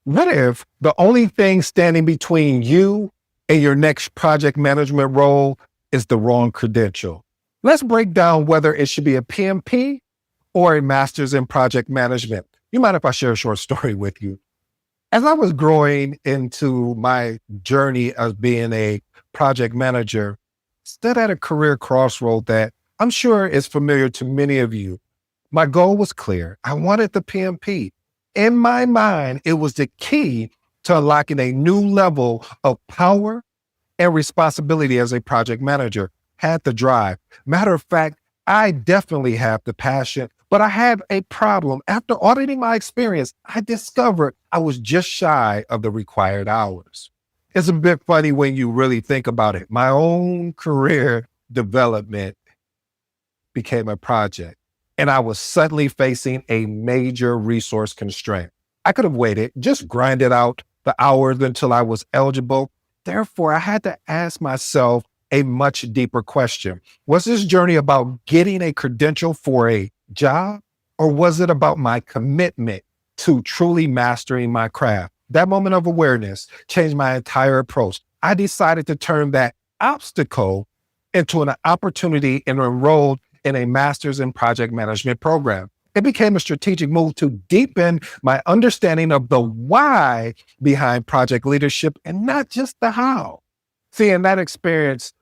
What if the only thing standing between you and your next project management role is the wrong credential? Let's break down whether it should be a PMP or a master's in project management. You mind if I share a short story with you? As I was growing into my journey of being a project manager, stood at a career crossroad that I'm sure is familiar to many of you. My goal was clear. I wanted the PMP. In my mind, it was the key to unlocking a new level of power and responsibility as a project manager. Had the drive. Matter of fact, I definitely have the passion, but I had a problem. After auditing my experience, I discovered I was just shy of the required hours. It's a bit funny when you really think about it. My own career development became a project, and I was suddenly facing a major resource constraint. I could have waited, just grinded out the hours until I was eligible. Therefore, I had to ask myself a much deeper question. Was this journey about getting a credential for a job, or was it about my commitment to truly mastering my craft? That moment of awareness changed my entire approach. I decided to turn that obstacle into an opportunity and enrolled in a master's in project management program. It became a strategic move to deepen my understanding of the why behind project leadership and not just the how. See, and that experience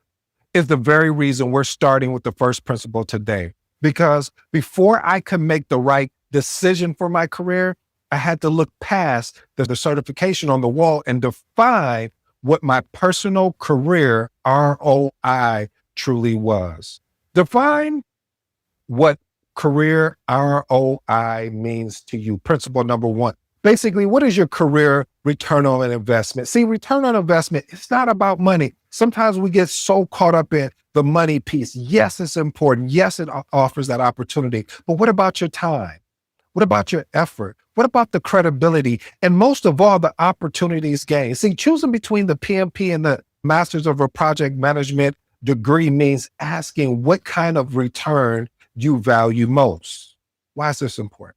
is the very reason we're starting with the first principle today. Because before I could make the right decision for my career, I had to look past the certification on the wall and define what my personal career ROI truly was. Define what career ROI means to you. Principle number one. Basically, what is your career return on an investment? See, return on investment, it's not about money. Sometimes we get so caught up in the money piece. Yes, it's important. Yes, it offers that opportunity. But what about your time? What about your effort? What about the credibility? And most of all, the opportunities gained. See, choosing between the PMP and the Masters of a Project Management degree means asking what kind of return you value most. Why is this important?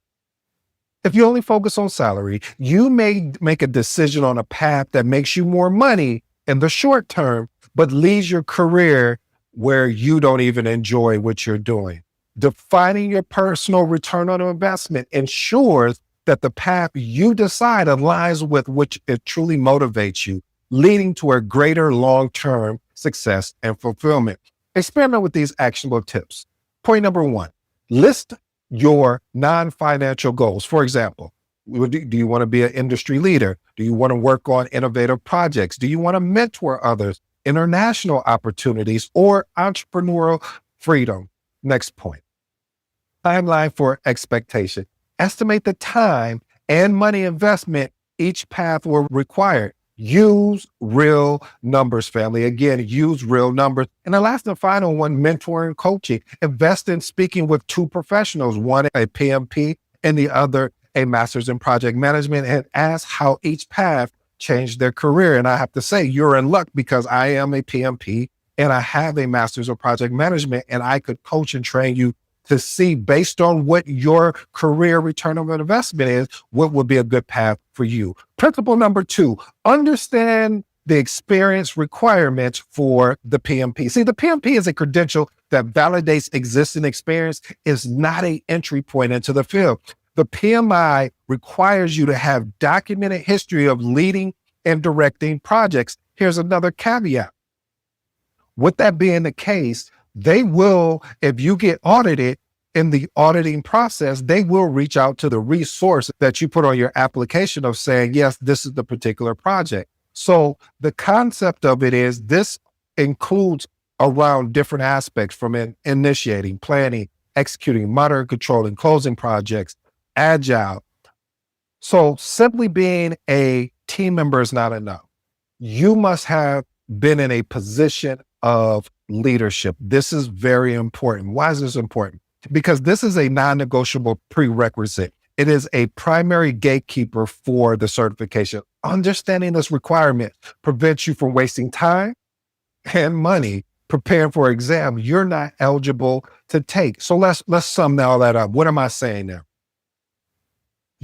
If you only focus on salary, you may make a decision on a path that makes you more money in the short term, but leaves your career where you don't even enjoy what you're doing. Defining your personal return on investment ensures that the path you decide aligns with which it truly motivates you, leading to a greater long-term success and fulfillment. Experiment with these actionable tips. Point number one, list your non-financial goals. For example, do you want to be an industry leader? Do you want to work on innovative projects? Do you want to mentor others, international opportunities, or entrepreneurial freedom? Next point, timeline for expectation. Estimate the time and money investment each path will require. Use real numbers, family. Again, use real numbers. And the last and final one, mentoring, coaching. Invest in speaking with two professionals, one a PMP and the other a master's in project management, and ask how each path changed their career. And I have to say, you're in luck because I am a PMP and I have a master's of project management, and I could coach and train you to see, based on what your career return on investment is, what would be a good path for you. Principle number two, understand the experience requirements for the PMP. See, the PMP is a credential that validates existing experience, is not an entry point into the field. The PMI requires you to have documented history of leading and directing projects. Here's another caveat. With that being the case, they will, if you get audited in the auditing process, they will reach out to the resource that you put on your application of saying, yes, this is the particular project. So the concept of it is this includes around different aspects from initiating, planning, executing, monitoring, controlling, closing projects, agile. So simply being a team member is not enough. You must have been in a position of leadership. This is very important. Why is this important? Because this is a non-negotiable prerequisite. It is a primary gatekeeper for the certification. Understanding this requirement prevents you from wasting time and money preparing for an exam you're not eligible to take. So let's sum all that up. What am I saying there?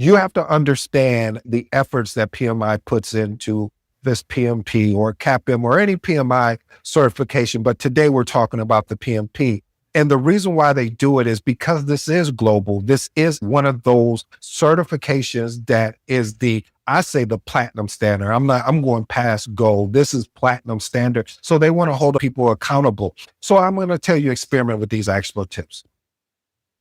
You have to understand the efforts that PMI puts into this PMP or CAPM or any PMI certification. But today we're talking about the PMP. And the reason why they do it is because this is global. This is one of those certifications that is I say the platinum standard. I'm going past gold. This is platinum standard. So they want to hold people accountable. So I'm going to tell you, experiment with these actionable tips.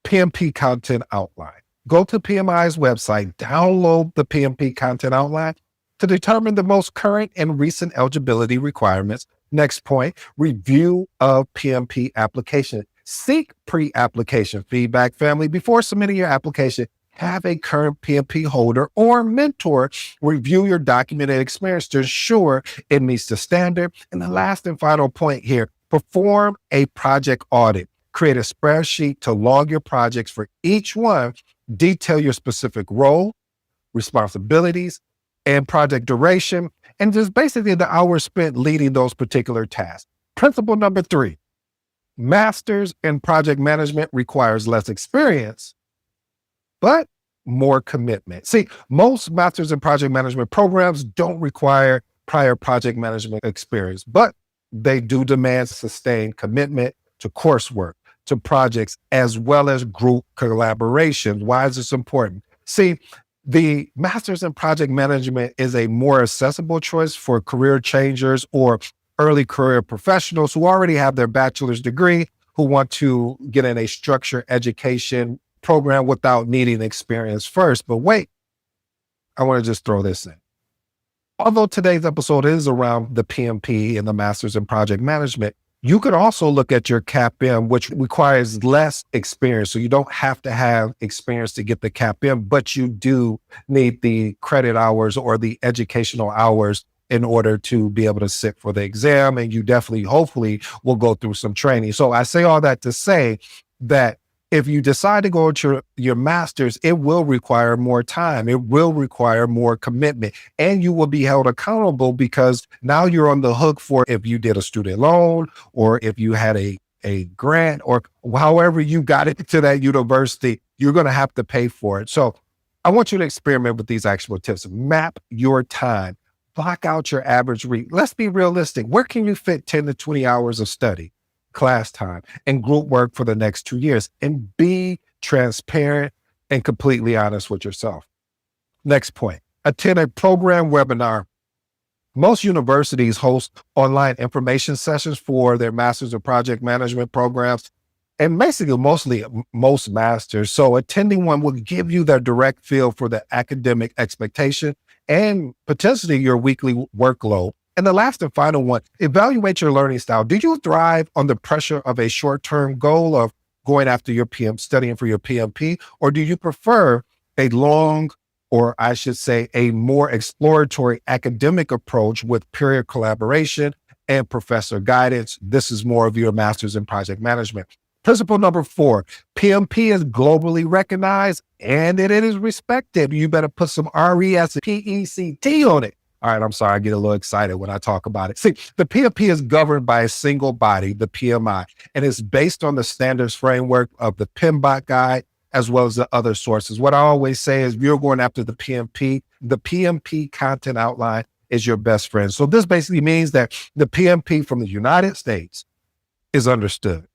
PMP content outline. Go to PMI's website, download the PMP content outline to determine the most current and recent eligibility requirements. Next point, review of PMP application. Seek pre-application feedback, family. Before submitting your application, have a current PMP holder or mentor review your documented experience to ensure it meets the standard. And the last and final point here, perform a project audit. Create a spreadsheet to log your projects for each one. Detail your specific role, responsibilities, and project duration, and just basically the hours spent leading those particular tasks. Principle number 3, masters in project management requires less experience, but more commitment. See, most masters in project management programs don't require prior project management experience, but they do demand sustained commitment to coursework, to projects, as well as group collaboration. Why is this important? See, the Masters in Project Management is a more accessible choice for career changers or early career professionals who already have their bachelor's degree, who want to get in a structured education program without needing experience first. But wait, I want to just throw this in. Although today's episode is around the PMP and the Masters in Project Management, you could also look at your CAPM, which requires less experience. So you don't have to have experience to get the CAPM, but you do need the credit hours or the educational hours in order to be able to sit for the exam. And you definitely, hopefully, will go through some training. So I say all that to say that if you decide to go to your master's, it will require more time. It will require more commitment, and you will be held accountable because now you're on the hook for if you did a student loan or if you had a grant or however you got into that university, you're going to have to pay for it. So I want you to experiment with these actual tips. Map your time. Block out your average read. Let's be realistic. Where can you fit 10 to 20 hours of study, class time, and group work for the next 2 years? And be transparent and completely honest with yourself. Next point, attend a program webinar. Most universities host online information sessions for their Masters of Project Management programs, and basically most masters. So attending one will give you the direct feel for the academic expectation and potentially your weekly workload. And the last and final one, evaluate your learning style. Do you thrive on the pressure of a short-term goal of going after your studying for your PMP, or do you prefer a long, or I should say a more exploratory academic approach with peer collaboration and professor guidance? This is more of your Masters in Project Management. Principle number 4, PMP is globally recognized and it is respected. You better put some RESPECT on it. All right, I'm sorry, I get a little excited when I talk about it. See, the PMP is governed by a single body, the PMI, and it's based on the standards framework of the PMBOK guide, as well as the other sources. What I always say is, if you're going after the PMP content outline is your best friend. So this basically means that the PMP from the United States is understood.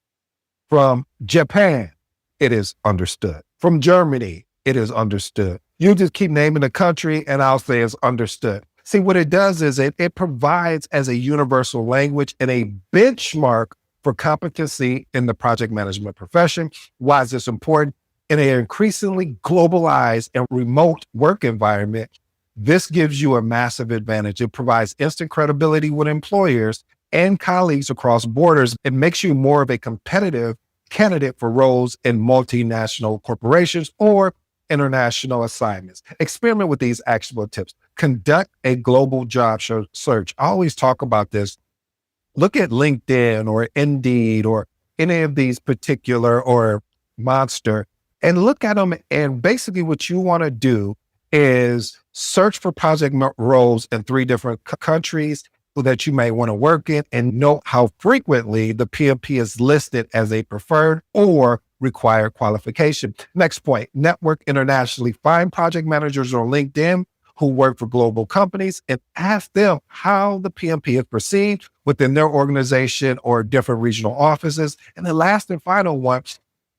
From Japan, it is understood. From Germany, it is understood. You just keep naming the country and I'll say it's understood. See, what it does is it provides as a universal language and a benchmark for competency in the project management profession. Why is this important? In an increasingly globalized and remote work environment, this gives you a massive advantage. It provides instant credibility with employers and colleagues across borders. It makes you more of a competitive candidate for roles in multinational corporations or international assignments. Experiment with these actionable tips. Conduct a global job search. I always talk about this. Look at LinkedIn or Indeed or any of these particular or Monster and look at them. And basically what you want to do is search for project roles in 3 different countries that you may want to work in, and note how frequently the PMP is listed as a preferred or required qualification. Next point, network internationally. Find project managers on LinkedIn who work for global companies and ask them how the PMP is perceived within their organization or different regional offices. And the last and final one,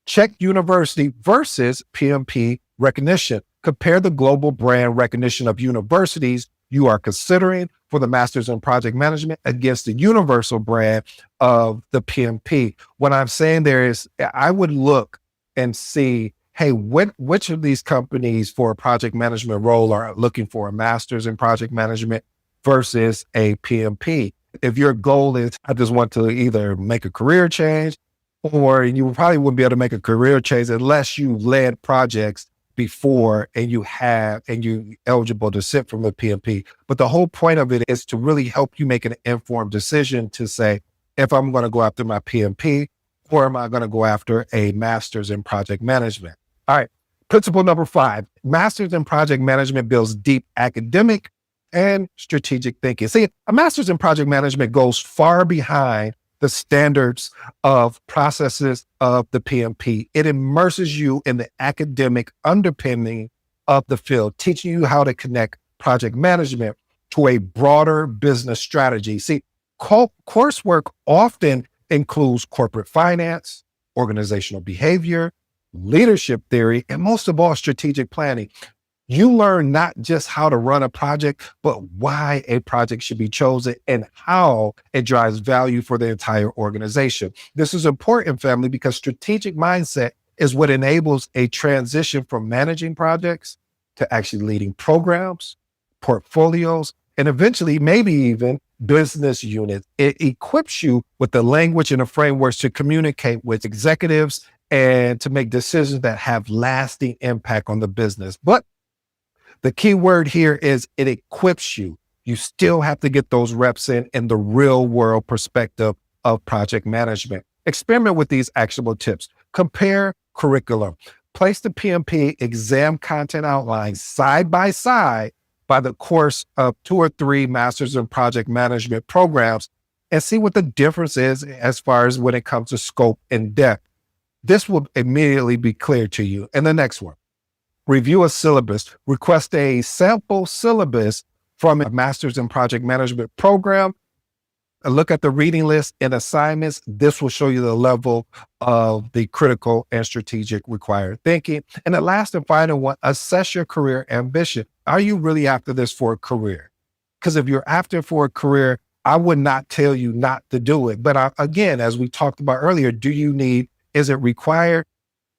check university versus PMP recognition. Compare the global brand recognition of universities you are considering for the Masters in Project Management against the universal brand of the PMP. What I'm saying there is I would look and see, hey, which of these companies for a project management role are looking for a Masters in Project Management versus a PMP? If your goal is, I just want to either make a career change, or you probably wouldn't be able to make a career change unless you led projects before and you eligible to sit from the PMP. But the whole point of it is to really help you make an informed decision to say, if I'm going to go after my PMP, or am I going to go after a Master's in Project Management? All right. Principle number 5, Master's in Project Management builds deep academic and strategic thinking. See, a Master's in Project Management goes far behind the standards of processes of the PMP. It immerses you in the academic underpinning of the field, teaching you how to connect project management to a broader business strategy. See, coursework often includes corporate finance, organizational behavior, leadership theory, and most of all, strategic planning. You learn not just how to run a project, but why a project should be chosen and how it drives value for the entire organization. This is important, family, because strategic mindset is what enables a transition from managing projects to actually leading programs, portfolios, and eventually maybe even business units. It equips you with the language and the frameworks to communicate with executives and to make decisions that have lasting impact on the business. But the key word here is it equips you. You still have to get those reps in the real world perspective of project management. Experiment with these actionable tips. Compare curriculum. Place the PMP exam content outlines side by side by the course of 2 or 3 Masters in Project Management programs and see what the difference is as far as when it comes to scope and depth. This will immediately be clear to you. And the next one. Review a syllabus. Request a sample syllabus from a Master's in Project Management program. Look at the reading list and assignments. This will show you the level of the critical and strategic required thinking. And the last and final one, assess your career ambition. Are you really after this for a career? Because if you're after for a career, I would not tell you not to do it. But again, as we talked about earlier, is it required?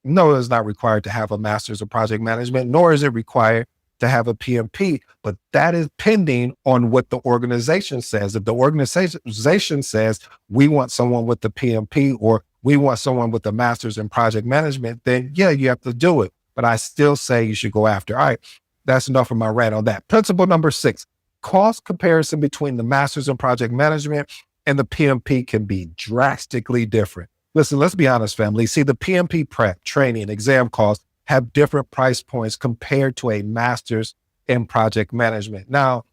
No, it's not required to have a Master's of Project Management, nor is it required to have a PMP, but that is pending on what the organization says. If the organization says we want someone with the PMP or we want someone with the Master's in Project Management, then yeah, you have to do it. But I still say you should go after. All right, that's enough of my rant on that. Principle number 6, cost comparison between the Master's in Project Management and the PMP can be drastically different. Listen, let's be honest, family. See, the PMP prep, training, exam costs have different price points compared to a Master's in Project Management. Now,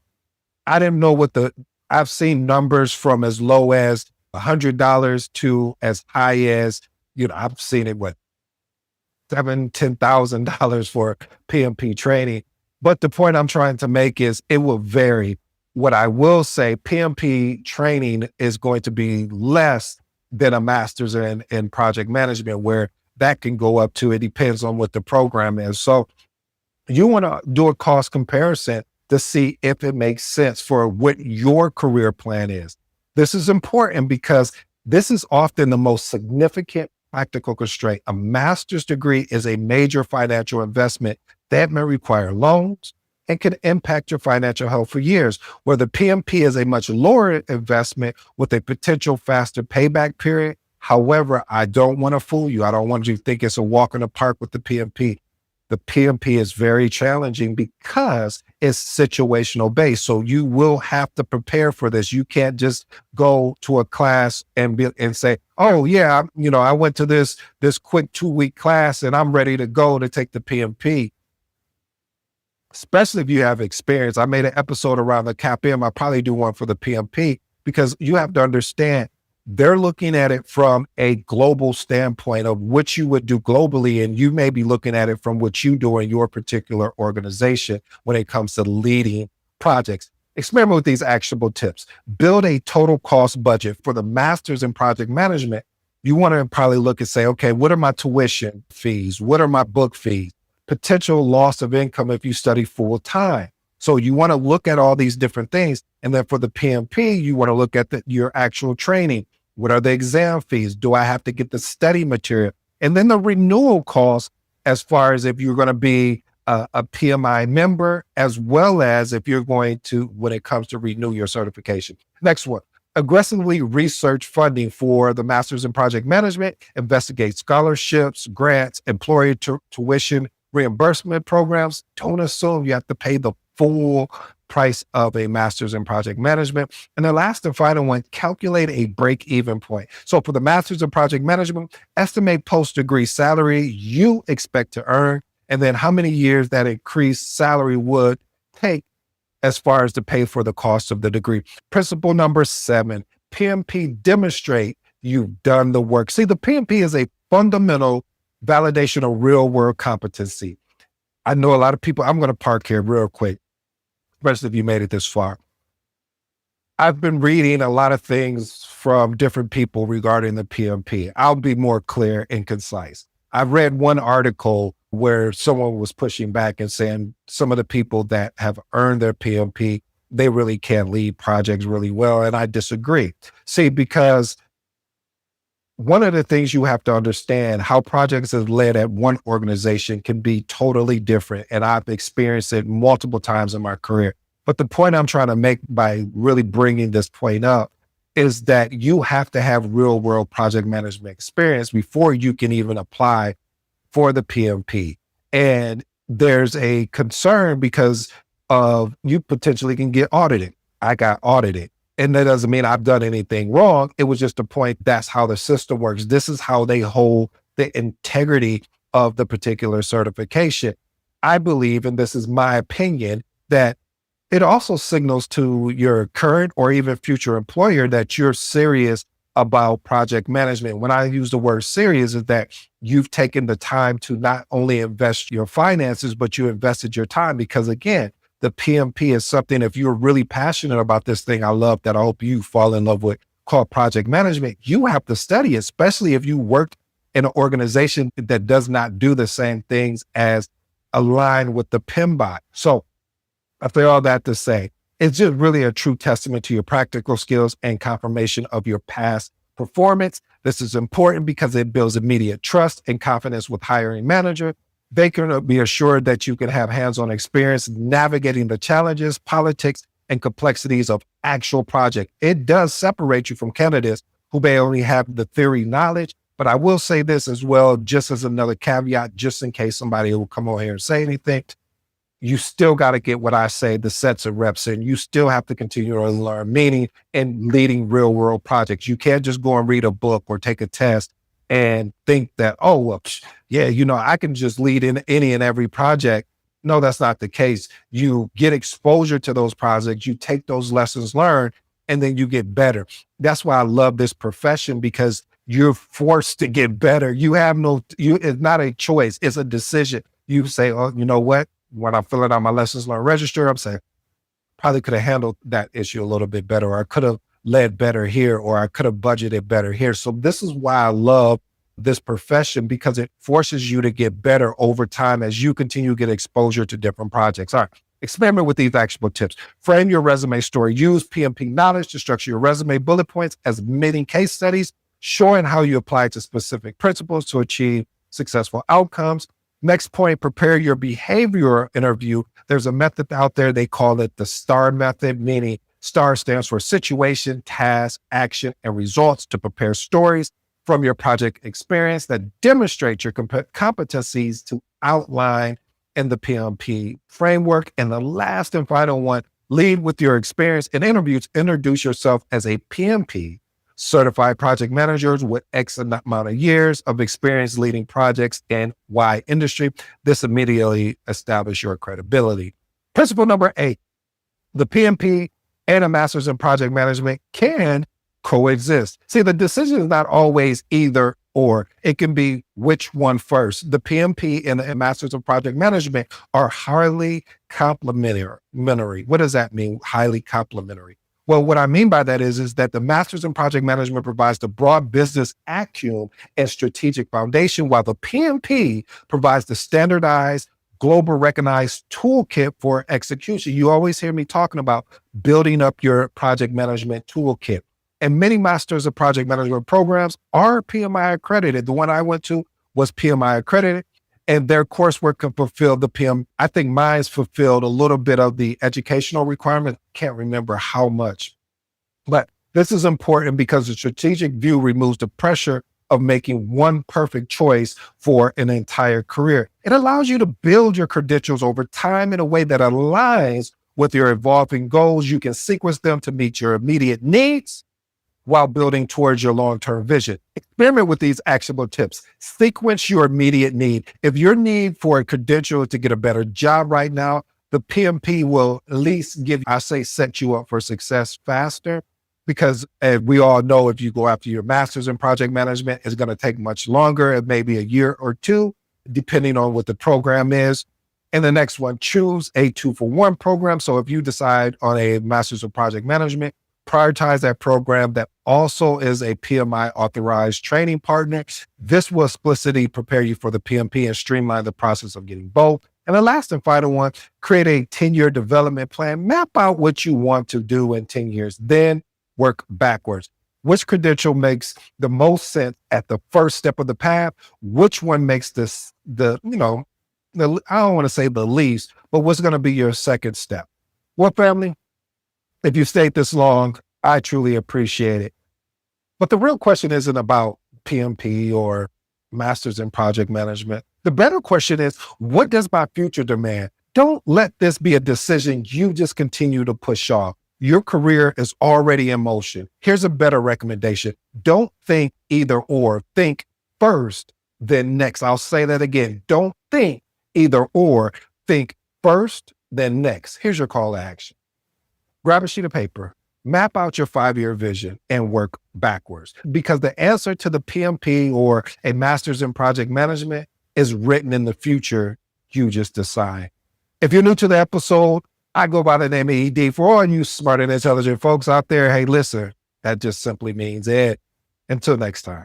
I didn't know I've seen numbers from as low as $100 to as high as, I've seen it, $7,000, $10,000 for PMP training. But the point I'm trying to make is it will vary. What I will say, PMP training is going to be less than a Master's in Project Management, where that can go up to, it depends on what the program is. So you want to do a cost comparison to see if it makes sense for what your career plan is. This is important because this is often the most significant practical constraint. A master's degree is a major financial investment that may require loans and can impact your financial health for years, where the PMP is a much lower investment with a potential faster payback period. However, I don't want to fool you. I don't want you to think it's a walk in the park with the PMP. The PMP is very challenging because it's situational based. So you will have to prepare for this. You can't just go to a class and say, oh yeah, I went to this quick 2-week class and I'm ready to go to take the PMP. especially if you have experience. I made an episode around the CAPM. I'll probably do one for the PMP because you have to understand they're looking at it from a global standpoint of what you would do globally. And you may be looking at it from what you do in your particular organization when it comes to leading projects. Experiment with these actionable tips. Build a total cost budget for the masters in project management. You want to probably look and say, okay, what are my tuition fees? What are my book fees? Potential loss of income if you study full time. So you want to look at all these different things. And then for the PMP, you want to look at your actual training. What are the exam fees? Do I have to get the study material? And then the renewal costs, as far as if you're going to be a PMI member, as well as if you're going to, when it comes to renew your certification. Next one, aggressively research funding for the Masters in Project Management, investigate scholarships, grants, employee tuition reimbursement programs. Don't assume you have to pay the full price of a Master's in Project Management. And the last and final one, calculate a break-even point. So for the Master's in Project Management, estimate post-degree salary you expect to earn, and then how many years that increased salary would take as far as to pay for the cost of the degree. Principle number 7, PMP demonstrate you've done the work. See, the PMP is a fundamental validation of real-world competency. I know a lot of people, I'm going to park here real quick, especially if you made it this far. I've been reading a lot of things from different people regarding the PMP. I'll be more clear and concise. I've read one article where someone was pushing back and saying some of the people that have earned their PMP, they really can't lead projects really well. And I disagree. See, because one of the things you have to understand, how projects is led at one organization can be totally different. And I've experienced it multiple times in my career. But the point I'm trying to make by really bringing this point up is that you have to have real world project management experience before you can even apply for the PMP. And there's a concern because of you potentially can get audited. I got audited. And that doesn't mean I've done anything wrong. It was just a point. That's how the system works. This is how they hold the integrity of the particular certification. I believe, and this is my opinion, that it also signals to your current or even future employer that you're serious about project management. When I use the word serious, is that you've taken the time to not only invest your finances, but you invested your time. Because again, the PMP is something, if you're really passionate about this thing, I love that I hope you fall in love with, called project management. You have to study, especially if you worked in an organization that does not do the same things as aligned with the PMBOK. So I say all that to say, it's just really a true testament to your practical skills and confirmation of your past performance. This is important because it builds immediate trust and confidence with hiring manager. They can be assured that you can have hands-on experience navigating the challenges, politics, and complexities of actual project. It does separate you from candidates who may only have the theory knowledge. But I will say this as well, just as another caveat, just in case somebody will come over here and say anything. You still got to get what I say, the sets of reps in. You still have to continue to learn, meaning in leading real world projects. You can't just go and read a book or take a test and think that, oh, well, yeah, I can just lead in any and every project. No, that's not the case. You get exposure to those projects, you take those lessons learned, and then you get better. That's why I love this profession, because you're forced to get better. It's not a choice, it's a decision. You say, oh, you know what? When I'm filling out my lessons learned register, I'm saying, probably could have handled that issue a little bit better, or I could have led better here, or I could have budgeted better here. So this is why I love this profession, because it forces you to get better over time as you continue to get exposure to different projects. All right, experiment with these actionable tips. Frame your resume story. Use PMP knowledge to structure your resume bullet points as mini case studies, showing how you apply to specific principles to achieve successful outcomes. Next point, prepare your behavioral interview. There's a method out there. They call it the STAR method, meaning STAR stands for situation, task, action, and results, to prepare stories from your project experience that demonstrate your competencies to outline in the PMP framework. And the last and final one, lead with your experience in interviews. Introduce yourself as a PMP certified project managers with X amount of years of experience leading projects in Y industry. This immediately establishes your credibility. Principle number 8, the PMP and a master's in project management can coexist. See, the decision is not always either or. It can be which one first. The PMP and the master's in project management are highly complementary. What does that mean? Highly complementary. Well, what I mean by that is that the master's in project management provides the broad business acumen and strategic foundation, while the PMP provides the standardized, global recognized toolkit for execution. You always hear me talking about building up your project management toolkit. And many masters of project management programs are PMI accredited. The one I went to was PMI accredited, and their coursework can fulfill the PM. I think mine's fulfilled a little bit of the educational requirement. Can't remember how much. But this is important because the strategic view removes the pressure of making one perfect choice for an entire career. It allows you to build your credentials over time in a way that aligns with your evolving goals. You can sequence them to meet your immediate needs while building towards your long-term vision. Experiment with these actionable tips. Sequence your immediate need. If your need for a credential is to get a better job right now, the PMP will at least set you up for success faster. Because as we all know, if you go after your master's in project management, it's going to take much longer. It may be a year or two, depending on what the program is. And the next one, choose a 2-for-1 program. So if you decide on a master's in project management, prioritize that program that also is a PMI authorized training partner. This will explicitly prepare you for the PMP and streamline the process of getting both. And the last and final one, create a 10-year development plan. Map out what you want to do in 10 years, then work backwards. Which credential makes the most sense at the first step of the path? Which one makes I don't want to say the least, but what's going to be your second step? Well, family, if you stayed this long, I truly appreciate it. But the real question isn't about PMP or Masters in Project Management. The better question is, what does my future demand? Don't let this be a decision you just continue to push off. Your career is already in motion. Here's a better recommendation. Don't think either or. Think first, then next. I'll say that again. Don't think either or. Think first, then next. Here's your call to action. Grab a sheet of paper, map out your 5-year vision, and work backwards. Because the answer to the PMP or a master's in project management is written in the future. You just decide. If you're new to the episode, I go by the name of ED. For all you smart and intelligent folks out there, hey, listen, that just simply means Ed. Until next time.